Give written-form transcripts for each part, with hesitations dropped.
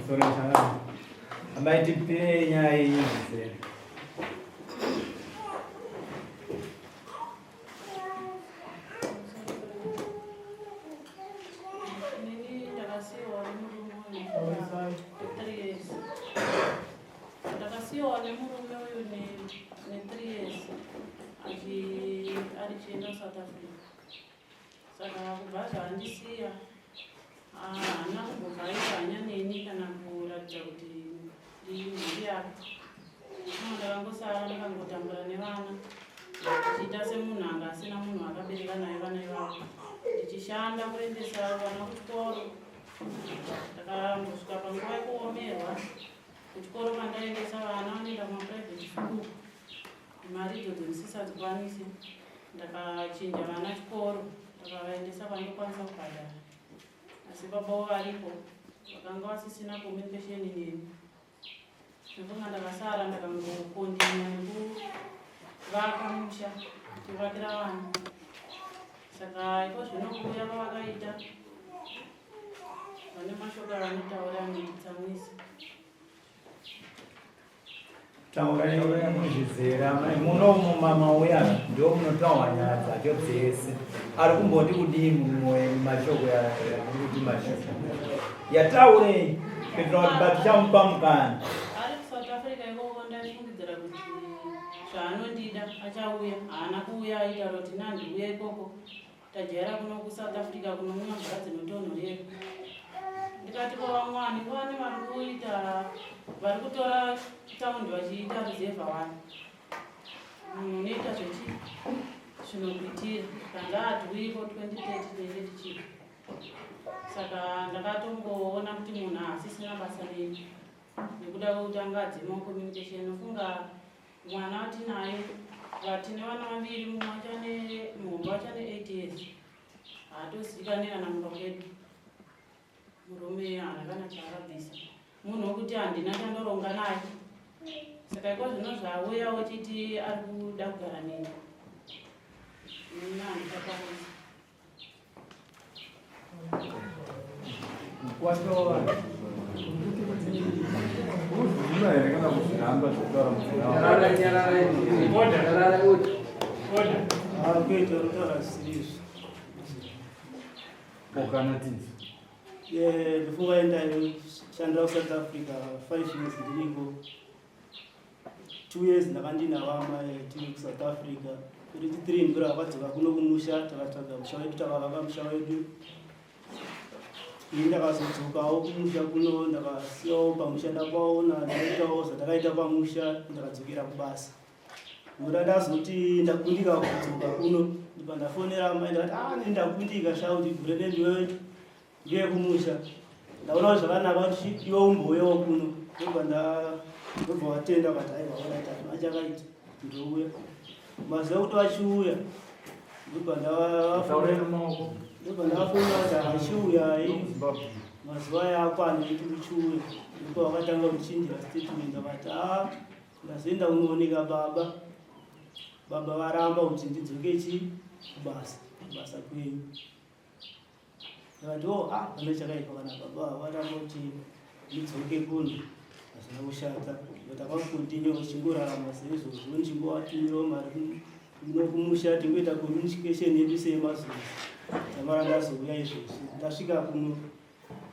Sorry sana. Ambaye tipe nyai hizi. Sio wale mume huyu ni 3 years alichenda South Africa. Saka kubaza andisia anakubukaisanya nini kana kuratja kuti ndiya ndakangosara ndakangotambura nevana chiita semunhu anga asina munhu akabereka naye vana ivavo ndichishanda kuendesa vana kuchikoro. Ndakangosvika panguva yekuomerwa kuchikoro kandaendesa vana vanoenda kumaprivate school mari idzo dzisisadzikwanisi. Ndakachinja vana chikoro ndakavaendesa vandokwanisa kubhadhara, asi baba varipo vakanga vasisina communication neni. Ndobva ndakasara ndakangokondinya nekuvaka musha kuvakira vana. Saka iko zvinokuya vavakaita vane mashoka vanotaura nenditsamwisa. Taura muzvizera muno mama uya ndio munotaura nyaya dzacho dzese. Ari kumboti kudii mumashoko kuti mashoko yataure kuitira kuti batichamupa mukana. Ari kuSouth Africa ikoko ndafungidzira kuti zvaanondida achauya. Haana kuuya aita kuti nandiuya ikoko tajaira kuno kuSouth Africa kuno muna mvura dzinotonhorera. Ndikati kwavamwani vane vari kuita vari kutora taundi vachiita ruzevha wani munhu unoita zvinokuitira kanga hatuiko 2030 nende tichii. Saka ndakatongoona kuti munhu asisina basa neni nekuda kwekuti anga adzima communication. Nofunga mwana watinaye vatine vana vaviri, mumwe wachane 8 years haatozivikanwi kana mumba kwedu. Murume haana kana chaakabvisa, munhu wekuti handina chandoronga naye. Saka iko zvino zvauya wachiti ari kuda kugara neni neni handikakwanisa. Before I entered South Africa, 5 years ndiko 2 years ndakandina vama tiri kuSouth Africa. Kuri 3 ndira vakadzoka kuno kumusha takatsvaga musha wedu takavaka musha wedu. Ndakazodzokawo kumusha kuno ndakasiyawo pamusha ndakaona ndaitawo zvatakaita pamusha ndakadzokera kubasa. Ndoda ndazoti ndakundika kudzoka kuno ndafonera mai ndakati ndakundika shauti gure ndiwe ndiye kumusha. Ndaona kuti zvakanaka kuti iwe umboyewo kuno. Ndobva watenda kuti aiwa wakaita achakaita ndouya. Mazuva ekuti vachiuya ndobva ndavafonera kuti achiuya mazuva aya akwana kuti uchiuya. Ndipo vakatanga kuchindira statement vakati ndazoenda kunooneka baba. Baba varamba kuti ndidzoke kubasa kwenyu. Ndakati pane chakaipa kana baba varamba kuti ndidzoke kuno. Hazvina kushata ndakakontinua chingorarama seizvozvo ndichingovatumirawo mari kumusha tingoita communication yedu seyemazuva. Tamara ndazouya izvozvo ndasvika kuno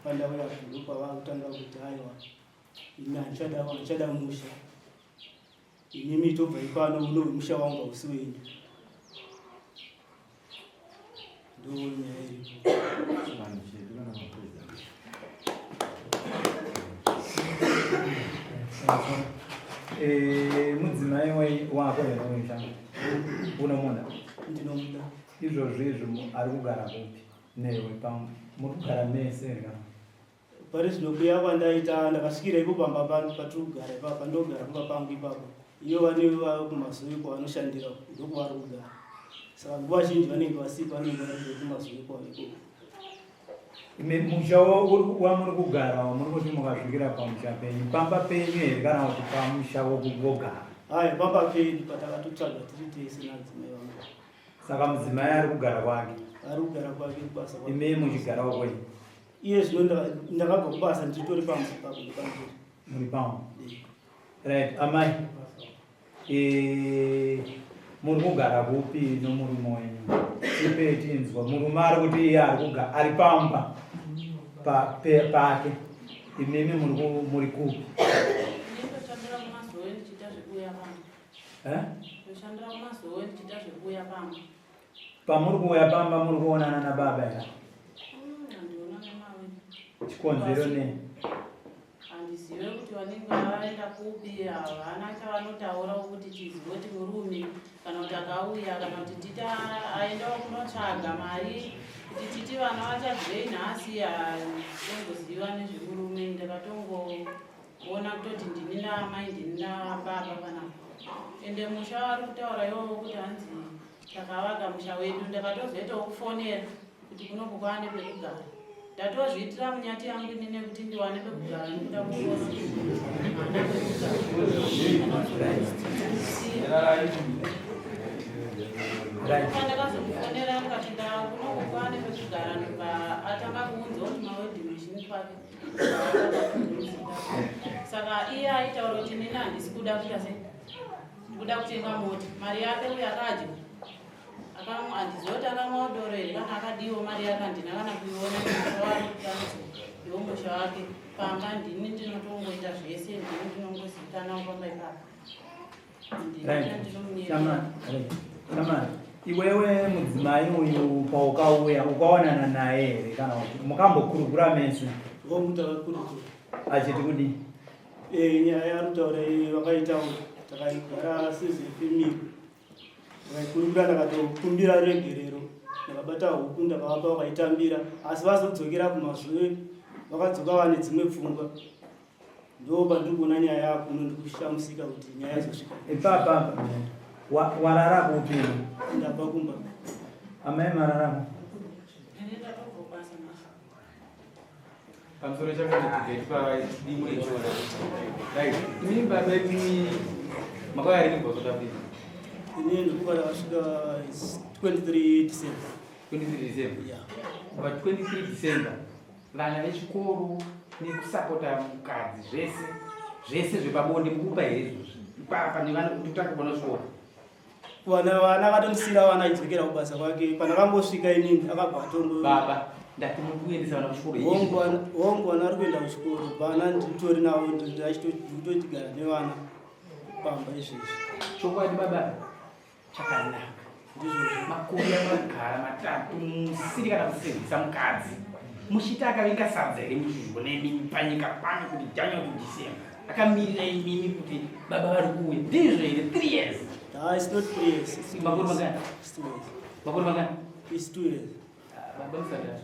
pandauya kuno kwavakutanga kuti aiwa ini handichada musha. Inimi tobva ipano uno musha wangu hausi wenyu. Ndonyaya iripo. Mudzimai wako inoisha unomona ndinomuda izvozvo ari kugara kupi newe muri kugara mese kana pari zvinokuya kwandaita ndakasvikira ipo pamba patiri kugara ipapa ndogara pamba pangu ipapo. Iyo vane kumazuva kwavanoshandira ndokuvari kugara. Saka nguva zhinji vanenge vasipa vanenge vari kumazuva kwavo. Musha wamuri kugara muri kuti mukasvikira pamusha penyu pamba penyu here kana kuti pamusha wokugara? Haya pamba pedu patakatotsvaga tiri tese nadzimai vangu. Saka mudzimai ari kugara kwake? Ari kugara kwake kubasa kwake. Imi muchigarawo kwenyu? iye zvino ndakabva kubasa nditori pamwe muri pamwe. Right, amai. Muri kugara kupi nomurume wenyu? Ipe tinzwa murume ari kuti iye ari pamba pake. Imimi muri kupi? Ndoshandira kumazowe ndichita zvekuuya pamba. Ndoshandira kumazowe ndichita zvekuuya pamba. Pamuri kuuya pamba muri kuonana nababa here? Handionana nawe. Chikonzero ne? Handizive kuti vanenge vaenda kupi, havana chavanotaura kuti tizive kuti murume kana kuti akauya kana kuti titi aendawo kunotsvaga mari kuti titi vana vachadzvei nhasi hatongoziva nezvemurume. Ndakatongoona kutoti ndini naamai ndini nababa panapa, ende musha vari kutaura iwowo kuti hanzi takavaka musha wedu. Ndakatozoitawo kufonera kuti kunobva kwaane pekugara. Ndatozviitira munyati yangu inini kuti ndiwane pekugara nekuda kuona ndakazomufonera mukati kunobva kwaane pekugara atanga kuunza kuti mawedhi machine pake. Saka iye aitaura kuti nini handisi kuda kuita sei, ndikuda kutenga mota. Mari yake uye akadya handizoti akamwa doro here kana akadiwo mari yakandina kana kuiona ndombosha wake pamba. Ndini ndinotongoita zvese, ndini ndinongozikanawo pamba ipapo. Iwewe mudzimai uyu paukauya ukaonana naye here kana kuti mukambokurukura meso? Ndakakuru achiti kudi? Nyaya yarutaura vakaitawo takaigara sezefemiri vaikurukura, ndakatokumbira regerero, ndakabata huku ndakavapa vakaitambira, asi vazodzokera kumazuve vakadzoka vane dzimwe pfungwa. Ndo pandiri kuona nyaya yakuno ndikushamusika kuti nyaya yazosvika ipapa. Warara kupi? ndabva kumba. Amai mararamo? Pamusoro chakati dimwe chona. Right. Ini baba ini makaya ini boso tapi. Ini ndikuba ndakasvika 23 December. 23 December. Yeah. But 23 December. Vana vechikoro nekusapota mukadzi zvese zvepabonde mukupa here ipapa nevana kutotaka kuona chikoro. Vana vakatondisira vana idzokera kubasa kwake. Pandakambosvika inini akabva atongo Baba ndati mukuendesa vana kuchikoro hongu vana vari kuenda kuchikoro, vana nditori navo nditotigara nevana pamba izvezvi. chokwadi baba chakanaka ndizvo makore amagara matatu musiri kana kusenzesa mukadzi muchiti akavenga sadza here muchizvionei panyika pano kuti January to December akamirira imimi kuti baba vari kuuya ndizvo here 3 years. It's not 3 years. Makore makani? It's 2 years. Makore makani? It's 2 years. Baba msada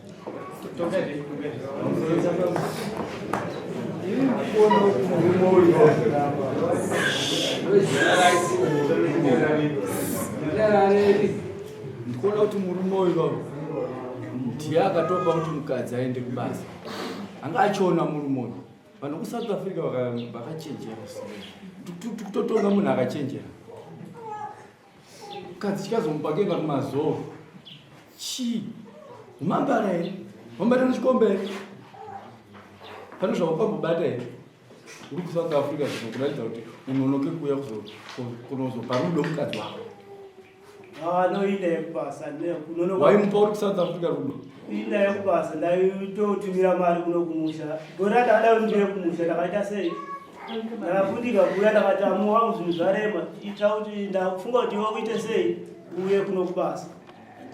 ndikuona kuti murume uyu ndiye akatopa kuti mukadzi aende kubasa. Anga achiona murume uyu vanhu kuSouth Africa vakachenjera, tikutotonga munhu akachenjera. Mukadzi chikazomupa kenga kumazowe chii umambara here, wambara nechikombe here, pane zvawakambobata here. Uri kuSouth Africa zvino kuratidza kuti unonoke kuuya kunozopa rudo mukadzi wako. Noida yekubasa waimupa uri kuSouth Africa rudo? Ida yekubasa ndaitotumira mari kuno kumusha. Gore ndakada ndire kumusha ndakaita sei? Ndakafundika kuuya ndakati amu wangu zvinhu zvarema, ita kuti ndafunga kuti iwe kuite sei uye kuno kubasa.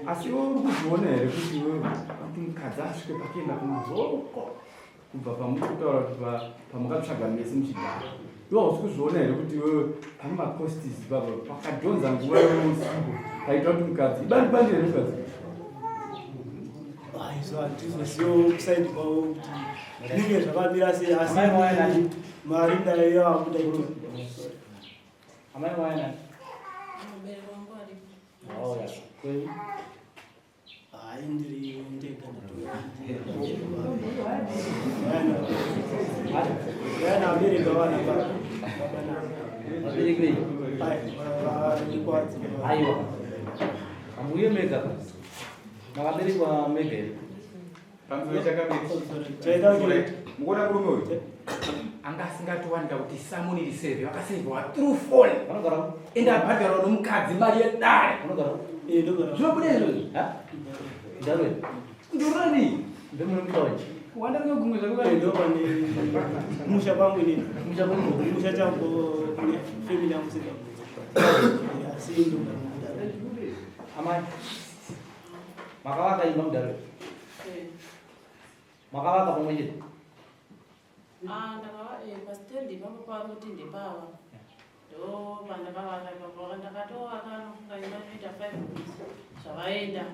Asi iwe uri kuzviona here kuti iwe kuti mukadzi asvike pakuenda kumazoko kubva pamuri kutaura kuti pamukatsvaga mese muchigara, iwe hausi kuzviona here kuti iwewe pane macostis papa pakadhonza nguva yeusiku paita kuti mukadzi ibani bandi here mukadzi? Izvo handizosiwo kusaidi kwavo kuti zvinenge zvakamira sei, asi mari ndayo yakuda ito. Amai waina? Mubereki wangu aripo. Oh, yes. Hai ndiri ndega yana abereka vana baba Abereki? Aiwa. Amuye mega. Makaberekwa mega here. Pamusoro chakamira. chaita Mukuona murume uyu? anga asingatowanika kuti samoni risevhe vakasevhewa through phone ende abhadharwa nomukadzi mari yedare zvinobuda izvozvi ndorani wanda kugumwe musha kwangu ini musha changu family yangu sika asi ndo amai makawaka imba mudaro makawaka pamwe chete ndakava pasitendi ipapo paroti ndepawa ndo vandakavaka ipapo ndakatovaka nofunga imba inoita 5 zvavaenda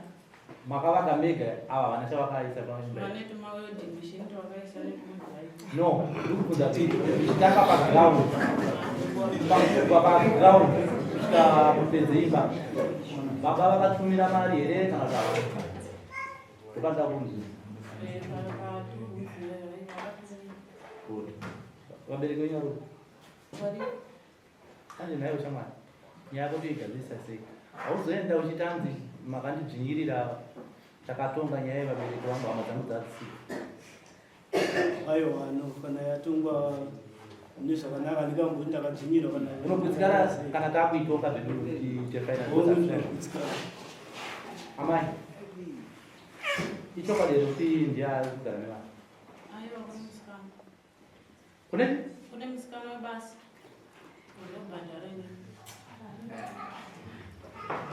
makavaka mega ava vana chavakaisa pamwe vaneti mawelding machine tavakaisa nekumudhai no ndikubvunza kuti chitaka paground paground kusvika kupedze imba baba vakatumira mari here kana kuti ndokanda kunzi vabereki venyu ane nhayo shamwari nyaya kuti igadzirisa sei hauzoenda uchitanzi makandidzvinyirira takatonga nyaya yevabereki vangu hama dzangu dzadzisika aiwa no kana yatungwa nezvakanaka ndikamboti ndakadzvinyirwa unogutsikana kana takuitonga zvedutefaina amai ichokwadi kuti ndiari kugara nevana aiwa kune musikana kune kune musikana webasa ndobhadhareni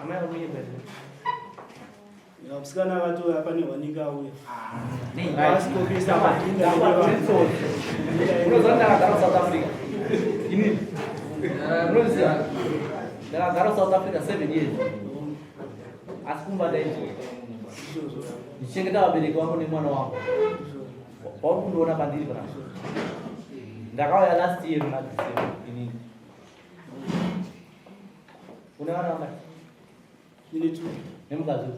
amai akunyika musikana akatoya pane wanika auya unoziva ndakagara south africa inini unoziva ndakagara south africa 7 years asi kumba ndaiti ndichengeta vabereki vangu nemwana wangu pauri kundiona pandiri pana ndakauya last year muna December inini une vana vangati nemukadzi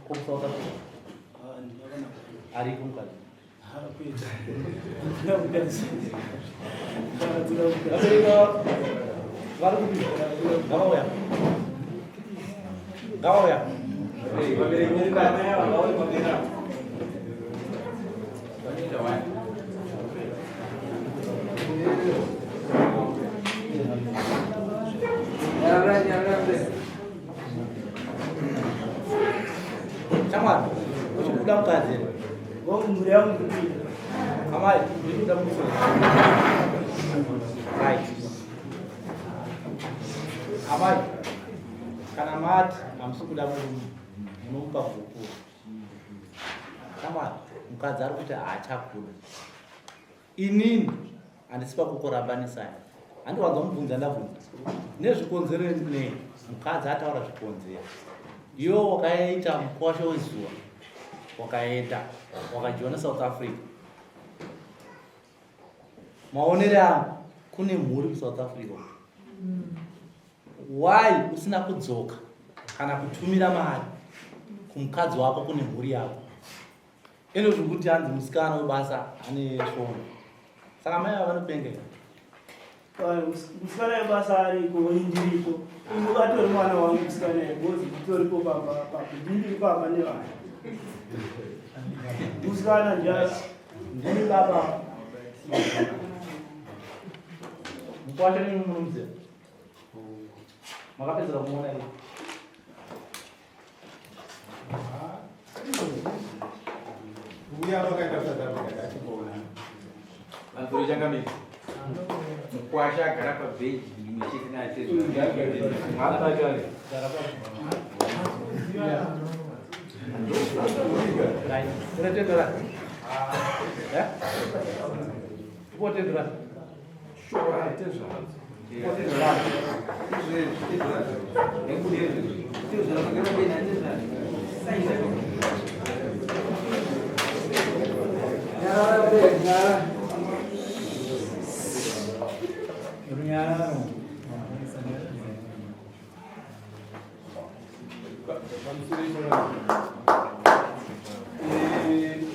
komusouth africa ariko mukadzi vari kuti ngavauya ngavauya shamwari uchikuda mukadzi mhuri yangu amai ndikuda muso right amai kana mati hamusi kuda munomupa bhuku shamwari mukadzi ari kuti haachakuda inini handisi pakukorambanisai handiwanza mubvunza ndabvunza nezvikonzero nei mukadzi ataura zvikonzero iwe wakaita mukwasha wezuva wakaenda wakajiona south africa maonere angu kune mhuri kusouth africa why usina kudzoka kana kutumira mari kumukadzi wako kune mhuri yako eno zvekuti hanzi musikana webasa ane svono saka mai ava vanopengeka musikana yebasa ariko indiripo ukatori mwana wangu musikana yebozi nditoripo ndiripo apa nevana musikana ndini baba mukwasha nini munomuziva makapedzera kumuona ii uya vakaenda South Africa achimbona vanzuro changamira mukwasha agara pabheji imwe chete unatendera potendera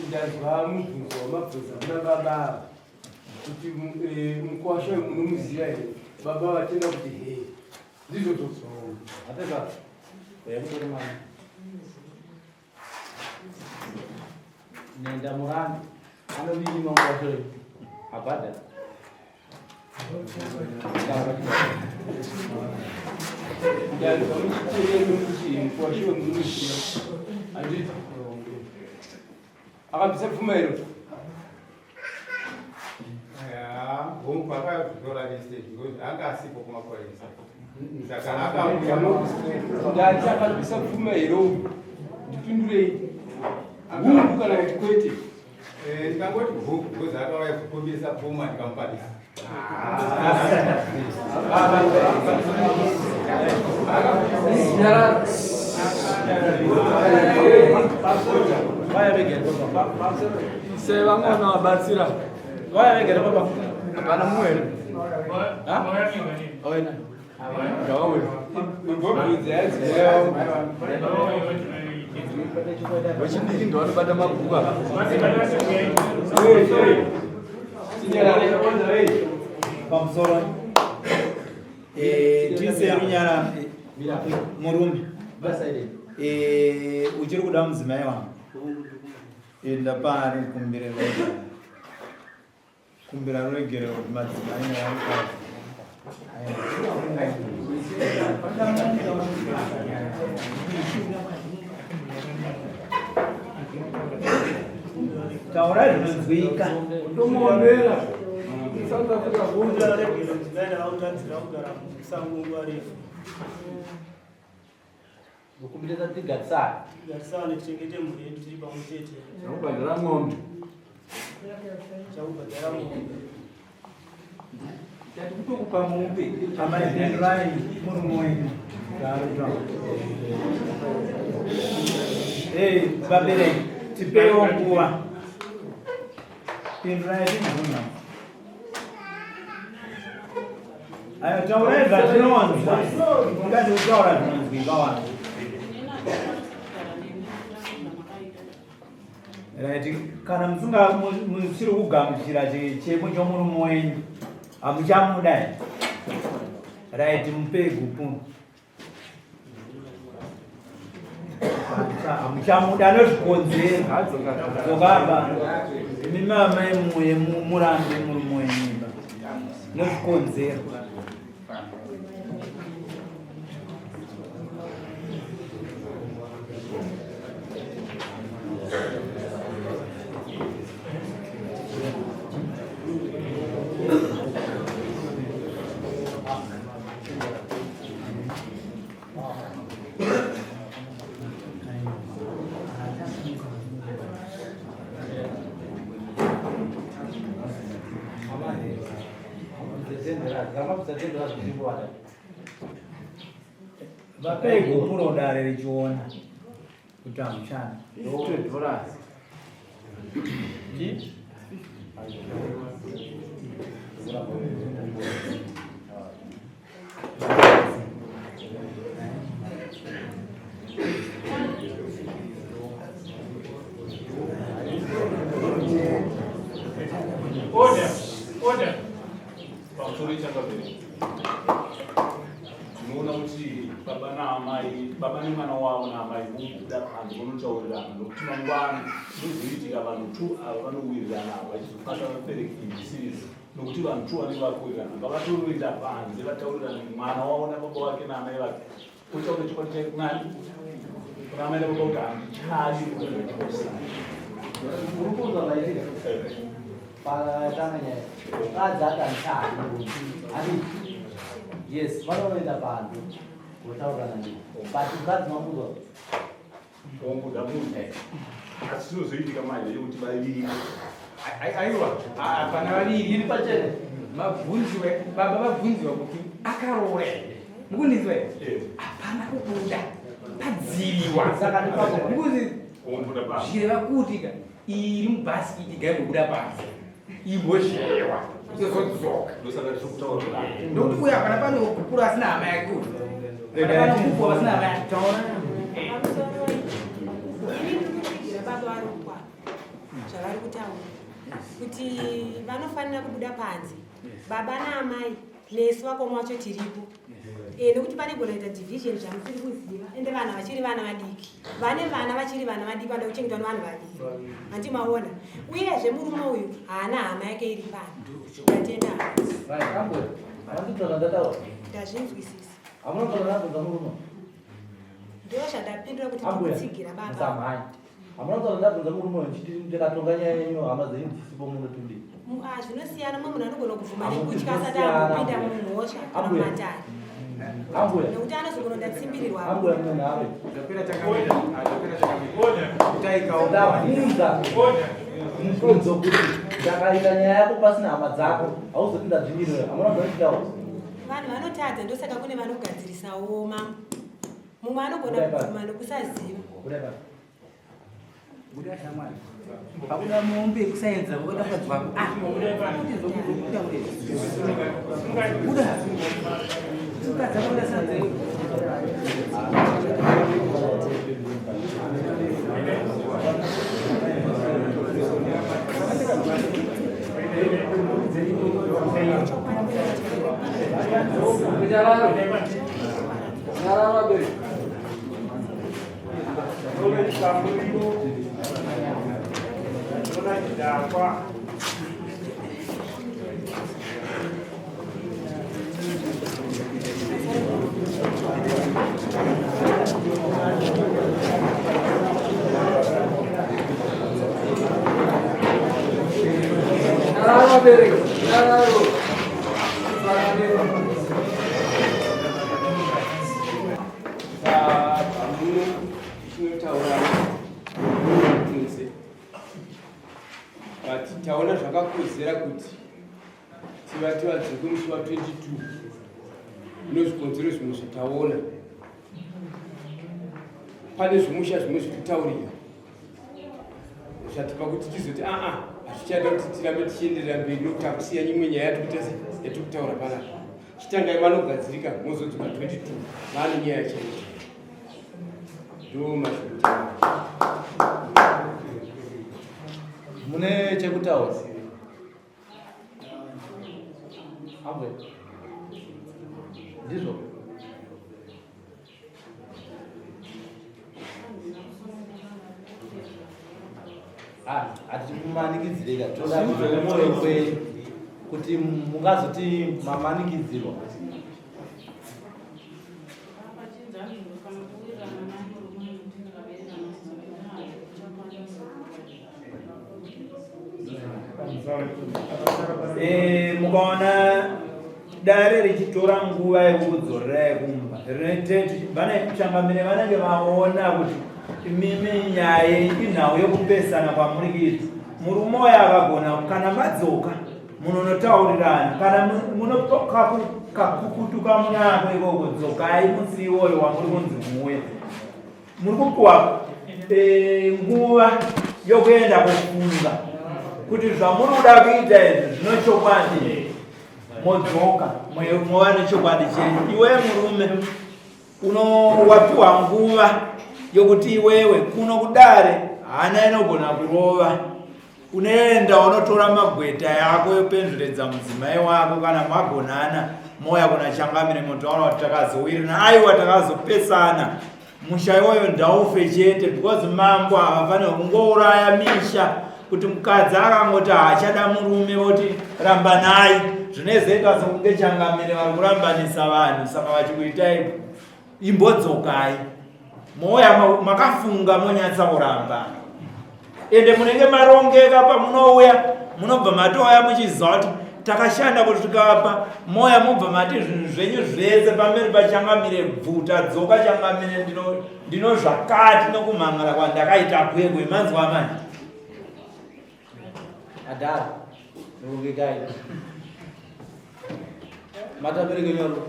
ndazwa mubvunzo wamabvunza kuna baba kuti mukwasha munomuziva here baba vatenda kuti he ndizvo zvokuzoona ateka yakutori mwana nenda murambi anobini mangwato abada ndani kamuchitele kuti kwashiwe munushi anditi akabisa pfumero ndati akabisa pfumero ndipindurei huku kana kuti kwete ndikangoti huku because akauya kukombesa pfuma ndikamupadisa sevang'ona wabatsira vaya vegere baba hapana muwere oena ngawawere ngobvudzi yaziyo vechidiki ndo vanobata mabhuku apa pamusoro tiserunyara murume uchiri kuda mudzimai wangu ndapari kumbira ruregerero kuti madzimai nevanikazi taura zvinonzwika tomuombera kumbidza tigatsara garisane tichengete mhuri yedu tiri pamwe chete nakubhadhara ng'ombe chakubhadhara ng'ombe tatikutokupa mupe amaipendurai murume wenyu vabereki tipeiwo nguva pendurai tinhuna ayo taurai zvatinonzwa ungati kutaura zvinonzwika wanhu right kana musiri kugamuchira chemo chomurume wenyu hamuchamudai right mupei gupu hamuchamuda nozvikonzero zokaba mimamai muye murambe murume wenyumba nozvikonzero vapei gopuro dare richiona kuti hamushanda Order. Pamusoro chakabvira. Tinoona kuti baba nemwana wavo naamai vobuda panze vanotaurirana nokuti mangwana ndozoitika vanhu tu ava vanowirirana ava vachizopata vabereki indisirizi nokuti vanhu tu vanenge vakuwirirana ngavatoenda panze vataurirana mwana wavo nababa wake naamai vake otaura chikwadi chaikunani kuna amai nababa kuti handichadi kuosa urukundo vairira patanganya adzaka nchani ani yes vanoenda pandu votaurana ni but mukadzi mamuzo ombuda munhu asi zvinozoitika manje yekuti vaviri aiwa hapana vaviri iri pachene mabvunziwe baba vabvunziwa kuti akaroora here mukundinzwa here hapana kubuda padziriwa saka ndipapo mukuzi ombuda pa zvireva kuti ka iri mubhasikiti gaimbobuda pasi imbozhewa zozodzoka ndosaka tirikutaura nokuti uyu hapana pane kupuro asina hama yake kuti hapana kupo asina hama yake taona baba varongwa zvavari kutaura kuti vanofanira kubuda panze baba naamai nesu vakomwa vacho tiripo nekuti pane gona ita division zvamusiri kuziva ende vana vachiri vana vadiki vane vana vachiri vana vadiki vanoda kuchengetwa nevanhu vadiki handimaona uyezve murume uyu haana hama yake iri pano atenda ndazvinzwisisa ndo zvandapindura kuti ndikutsigira baba amunazvaadza murume nchiti ndakatonga nyaya yenyu hama dzenyu dzisipo munotudi zvinosiyana mwe munhu anogona kuvhuma nekutya asati akupinda mumhosva kana mumatare nekuti anozogononda tsimbirirwa mubvunzo kuti ndakaita nyaya yako pasina hama dzako hauzoti ndadzvimirira amunazvaitawo vanhu vanotadza ndosaka kune vanogadzirisawo mumwe anogona kuvhuma nekusaziva hakuna mombe kusaenza vodakadzwa taona zvakakozera kuti tivati vadzokwe musi wa22 nozvikonzero zvimwe zvataona pane zvimusha zvimwe zvekutaurira zvatipa kuti tizoti hazvichada kuti tirambe tichienderera mberi nokuti hakusiya imwe nyaya yatiri kutaura panapa chitangai vanogadzirika mozodzoka 22 vaane nyaya yachaita ndo mazvikuti mune chekutaura ambwe ndizvo hatikumanikidzireka toda kuzomoekwe kuti mungazoti mamanikidzirwa mukaona dare richitora nguva yekudzorera yekumba vane changamire vanenge vaona kuti imimi nyaya inhau yekupesana kwamurikidzi murume uyo akagona kana madzoka munonotaurirana kana munokakukutuka munako ikoko dzokai musi iwoyo wamuri kunzi muye muri kupiwa nguva yokuenda kufunga kuti zvamuri kuda kuita izvi zvinochokwadi modzoka mova nechokwadi chenyu iwe murume unowapiwa nguva yokuti iwewe kuno kudare hana inogona kurova unoenda unotora magweta yako yopenzuredza mudzimai wako kana magonana moya kuna changamire motaura kuti takazowirana aiwa takazopesana musha iwoyo ndaufe chete because mambo havafanirwa kungouraya misha kuti mukadzi akangoti haachada murume voti rambanai zvinozoita sekunge changamire vari kurambanisa vanhu saka vachikuitai imbodzokai moya makafunga monyatsa kuramba ende munenge marongeka pamunouya munobva matoya muchiziva kuti takashanda kuti tikapa moya mubva mati zvinhu zvenyu zvese pamberi pachangamire bvuta dzoka changamire ndino zvakati nokumhangara kwandakaita kwegwe manzwa mani adhara nokukekai matabereke nyoro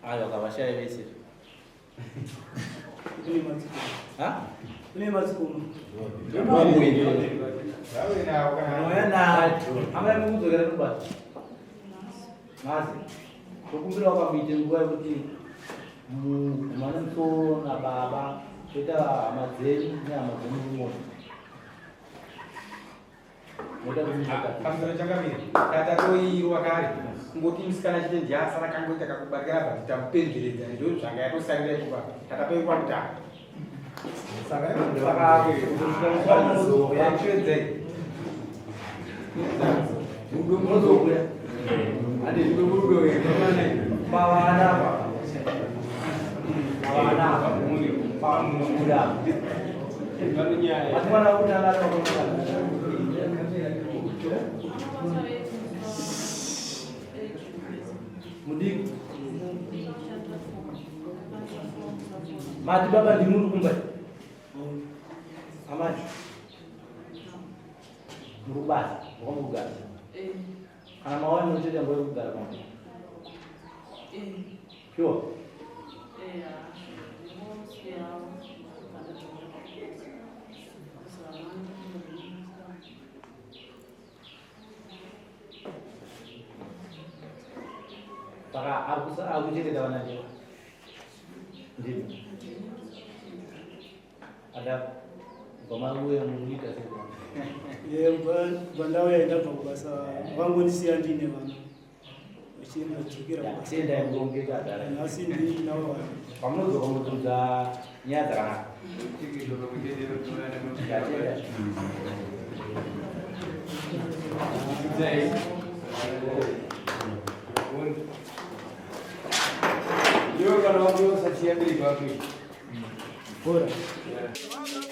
ayo kavashaya vese kune matsikomo amaimukudzokera nobata mazi tokumbira wakamuite nguva yekuti mwana musoro nababa toita hama dzenyu nehama dzemurumo pamusoro changamire tatatoirwa kare ngoti musikana chite ndiasara kangoita kakubatikira bva titamupenderedza ndo zvanga yatosarira kupa takapeikwa kutanga saka yachwedzei mudomozokuya ati pavanapa pamuda atimwana kutanga mudiki mati baba ndimuri kumba amacho murubasa wakamugara kana mawani nocheta mboyo kugara pamwe sure saka akuchengeta vana ndiwo ndimi ada pamaruya munyika bandau yaendabva kubasa vangondisiya ndine vana vachiradzokera tenda yangongekadara asi ndinavo vana pamunodzoka mududza nyaya dzakanaka Yo kana watu wasachia mbili kwa bora yeah.